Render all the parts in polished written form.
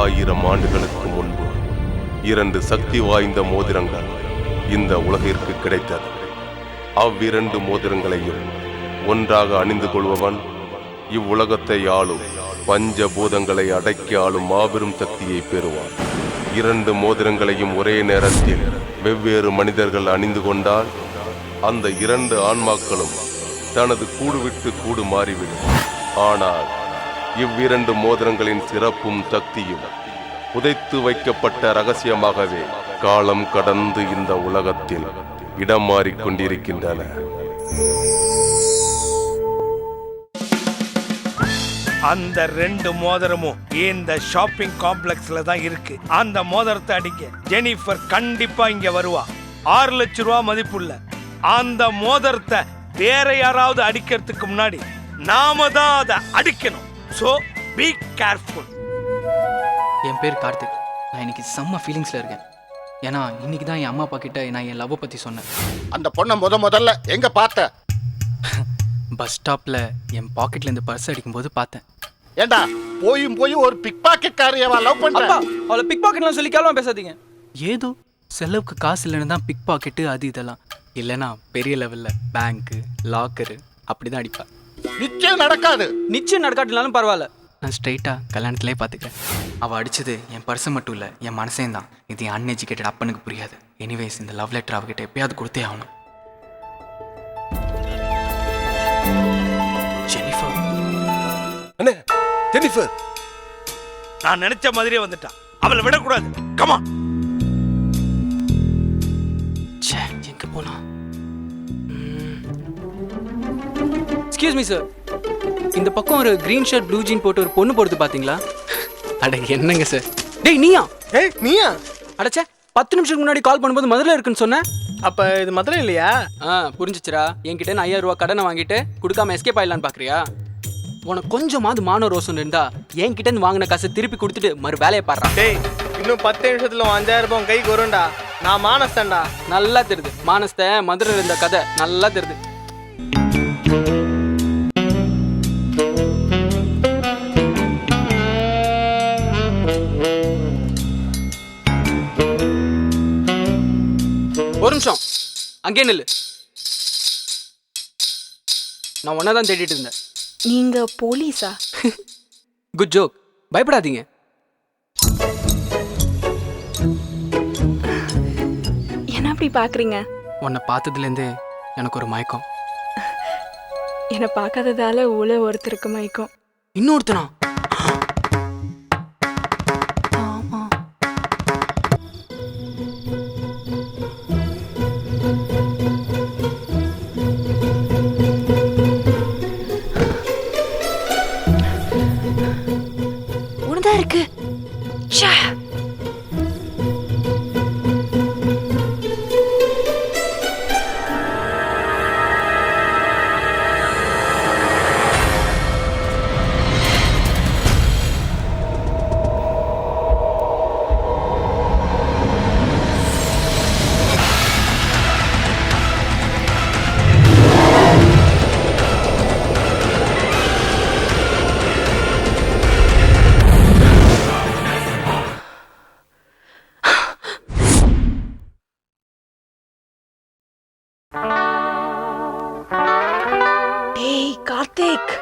1000 ஆண்டுகளுக்கு முன்பு 2 சக்தி வாய்ந்த மோதிரங்கள் இந்த உலகிற்கு கிடைத்தது. அவ்விரண்டு மோதிரங்களையும் ஒன்றாக அணிந்து கொள்பவன் இவ்வுலகத்தை ஆளும் பஞ்சபூதங்களை அடக்கி ஆளும் மாபெரும் சக்தியை பெறுவான். 2 மோதிரங்களையும் ஒரே நேரத்தில் வெவ்வேறு மனிதர்கள் அணிந்து கொண்டால் அந்த 2 ஆன்மாக்களும் தனது கூடு விட்டு கூடு மாறிவிடும். ஆனால் இவ்விரண்டு மோதிரங்களின் சிறப்பும் சக்தியும் புதைத்து வைக்கப்பட்ட ரகசியமாகவே காலம் கடந்து இந்த உலகத்தில் இடம் மாறிக்கொண்டிருக்கின்றன. அந்த 2 மோதிரமும் இந்த ஷாப்பிங் காம்ப்ளெக்ஸ்ல தான் இருக்கு. அந்த மோதிரத்தை அடிக்க ஜெனிஃபர் கண்டிப்பா இங்க வருவா. 6 லட்சம் ரூபாய் மதிப்புள்ள அந்த மோதிரத்தை வேற யாராவது அடிக்கிறதுக்கு முன்னாடி நாம தான் அதை அடிக்கணும். So be careful. என் பேர் கார்த்திக். நான் இன்னைக்கு செம்ம ஃபீலிங்ஸ்ல இருக்கேன். ஏன்னா இன்னைக்கு தான் என் அம்மா அப்பா கிட்ட நான் என் லவ் பத்தி சொன்னேன். அந்த பொண்ணை முதல்ல எங்க பார்த்த? பஸ் ஸ்டாப்ல என் பாக்கெட்ல இருந்து பர்ஸ் அடிக்கும்போது பார்த்தேன். ஏண்டா போய் ஒரு பிக் பாக்கெட் காரியவா லவ் பண்ற? அவளை பிக் பாக்கெட்லாம் சொல்லி கேவலமா பேசாதீங்க. ஏதோ செலவுக்கு காசு இல்லைன்னு தான் பிக் பாக்கெட்டு அது இதெல்லாம். இல்லைன்னா பெரிய லெவல்ல பேங்க்கு லாக்கரு அப்படிதான் அடிப்பா. நிச்சயம் நடக்காது. நிச்சயம் நடக்காட்டினாலும் பரவாயில்ல, நான் ஸ்ட்ரைட்டா கல்யாணத்திலே பார்த்துக்கிறேன். அவள் அடிச்சது என் பர்ஸை மட்டும் இல்லை, என் மனசையும் தான். இது என் அன்எஜுகேட்டட் அப்பனுக்கு புரியாது. எனிவேஸ் இந்த லவ் லெட்டர் அவகிட்ட எப்பயாவது கொடுத்தே ஆகணும். ஜெனிஃபர். அண்ணே, ஜெனிஃபர் நான் நினைச்ச மாதிரியே வந்துட்டான். அவளை விடக்கூடாது. கமா. ச்சே, எங்க போலாம்? எக்ஸ்கியூஸ் மீ சார், இந்த பக்கம் ஒரு கிரீன் ஷர்ட் ப்ளூ ஜீன் போட்டு ஒரு பொண்ணு போடுறது பாத்தீங்களா? அட என்னங்க சார். டேய் நீயா? நீயா? அடச்சே, 10 நிமிஷத்துக்கு முன்னாடி கால் பண்ணும்போது மதுரை இருக்குன்னு சொன்னேன். அப்ப இது மதுரை இல்லையா? புரிஞ்சிச்சுரா. என்கிட்ட 5000 ரூபா கடனை வாங்கிட்டு கொடுக்காம எஸ்கேப் ஆயிடலான்னு பாக்குறியா? உனக்கு கொஞ்சமாவது மான ரோசம் இருந்தா என்கிட்ட இருந்து வாங்கின காசை திருப்பி கொடுத்துட்டு மறு வேலையை பாடுறா. டேய், இன்னும் 10 நிமிஷத்துல 5000 ரூபாய் கைக்கு வரும்டா. நான் மானஸ்தன்டா. நல்லா தெரியுது மானஸ்த மதுரை இருந்த கதை நல்லா தெரியுது. ஒரு நிமிஷம் அங்கே நில்லு. நான் ஒன்னதான் தேடிட்டு இருந்தேன். நீங்க போலீஸா? Good joke. பயப்படாதீங்க. என்ன அப்படி பாக்குறீங்க? உன்னை பார்த்ததுலேருந்தே எனக்கு ஒரு மயக்கம். என்னை பார்க்காததால ஒருத்தருக்கு மயக்கம். இன்னொருத்தனா? ஆமா. உனதான் இருக்கு. டேய் கார்த்திக்,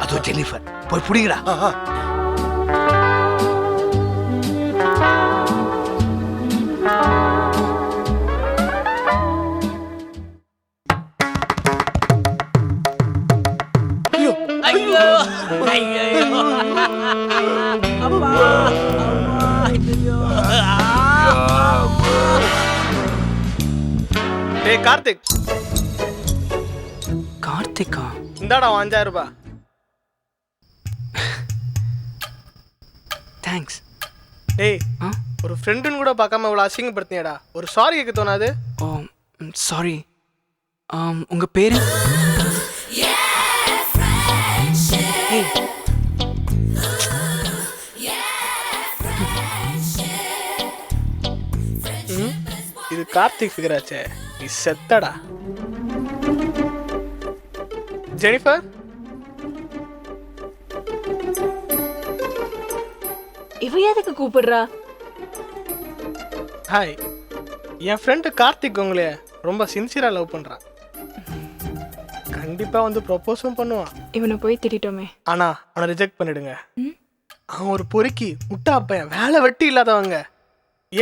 அதோ ஜெனிஃபர் போய் புடிங்கடா. டேய் கார்த்திக். கார்த்திகா? இந்தாடா 5000 ரூபாய். தேங்க்ஸ். டேய், ஒரு ஃப்ரெண்டுன்னு கூட பார்க்காம இவ்வளோ அசிங்கப்படுத்தினியடா. ஒரு சாரி கேட்க தோணாது? ஓ சாரி. உங்க பேரு? கார்த்திக் ஃபிகர் ஆச்சே, நீ செத்தடா. ஜெனிஃபர், இவ எதுக்கு கூப்பிடுறா? ஹாய். என் ஃப்ரெண்டு கார்த்திக் உங்களே ரொம்ப சின்சியராக லவ் பண்ணுறான். கண்டிப்பாக வந்து ப்ரொப்போஸும் பண்ணுவான். இவனை போய் திட்டோமே. ஆனால் அவனை ரிஜெக்ட் பண்ணிடுங்க. ம்? அவன் ஒரு பொறுக்கி முட்டா பையன், வேலை வெட்டி இல்லாதவங்க.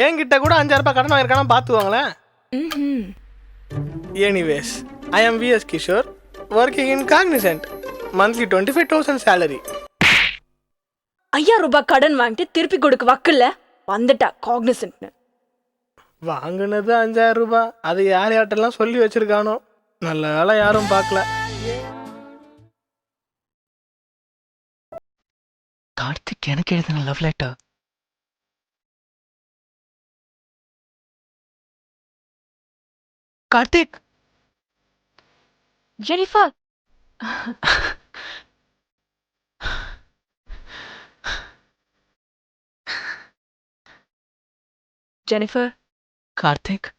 என்கிட்ட கூட 5000 ரூபாய் கடன் வாங்கியிருக்கானா பார்த்துவாங்களேன். ம்ஹும். Anyways, I am VS Kishore, working in Cognizant, monthly 25,000 salary. 5000 ரூபாய் கடன் வாங்கிட்டு திருப்பி கொடுக்க வக்கில்ல வந்துட்டா காக்னிசன்ட்னு. வாங்கினது 5000 ரூபாய், அது யார் யார்ட்டெல்லாம் சொல்லி வச்சிருக்கானோ. நல்ல வேலை யாரும் பார்க்கல. கார்த்திக் எனக்கு எழுதின love letter. Karthik, Jennifer, Jennifer, Karthik,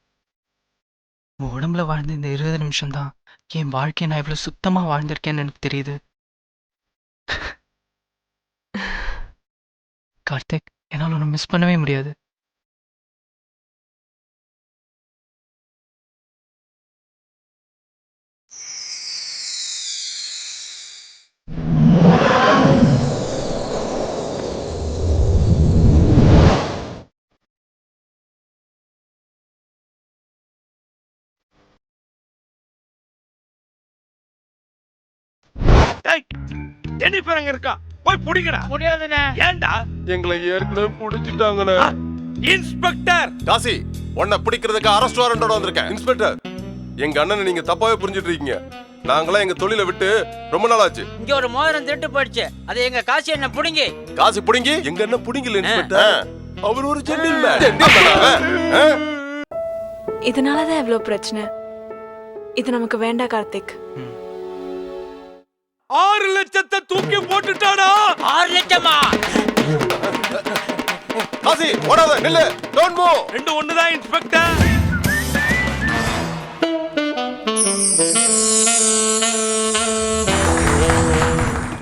உன் உடம்புல வாழ்ந்த இந்த 20 நிமிஷம் தான் என் வாழ்க்கையை நான் இவ்வளோ சுத்தமாக வாழ்ந்திருக்கேன்னு எனக்கு தெரியுது. கார்த்திக், என்னால் ஒன்று மிஸ் பண்ணவே முடியாது. ஏய், ஜெனிஃபர் அங்க இருக்கா, போய் புடிங்கடா. முடியாதுண்ணே. ஏன்டா? எங்களை ஏற்கனவே புடிச்சிட்டாங்கண்ணே. இன்ஸ்பெக்டர், காசி, உன்னை பிடிக்கிறதுக்கு அரெஸ்ட் வாரண்டோட வந்திருக்கேன். இன்ஸ்பெக்டர், எங்க அண்ணனை நீங்க தப்பாவே புரிஞ்சிட்டு இருக்கீங்க. நாங்களாம் எங்க தொழிலை விட்டு ரொம்ப நாள் ஆச்சு. இங்க ஒரு மோதிரம் திருட்டு போயிடுச்சு, அது எங்க காசு என்ன புடுங்கி. காசி புடிங்கி எங்க அண்ணன் புடிங்கல இன்ஸ்பெக்டர். அவர் ஒரு ஜென்டில்மேன். இதனாலதான் இவ்வளவு பிரச்சனை. இது நமக்கு வேண்டாம் கார்த்திக். 6 லட்சத்தை தூக்கி போட்டுட்டாடா. 6 லட்சமா? காசி, ஓடாத, நில்லு, டோன்ட் மூவ். ரெண்டு ஒண்ணுதான் இன்ஸ்பெக்டர்.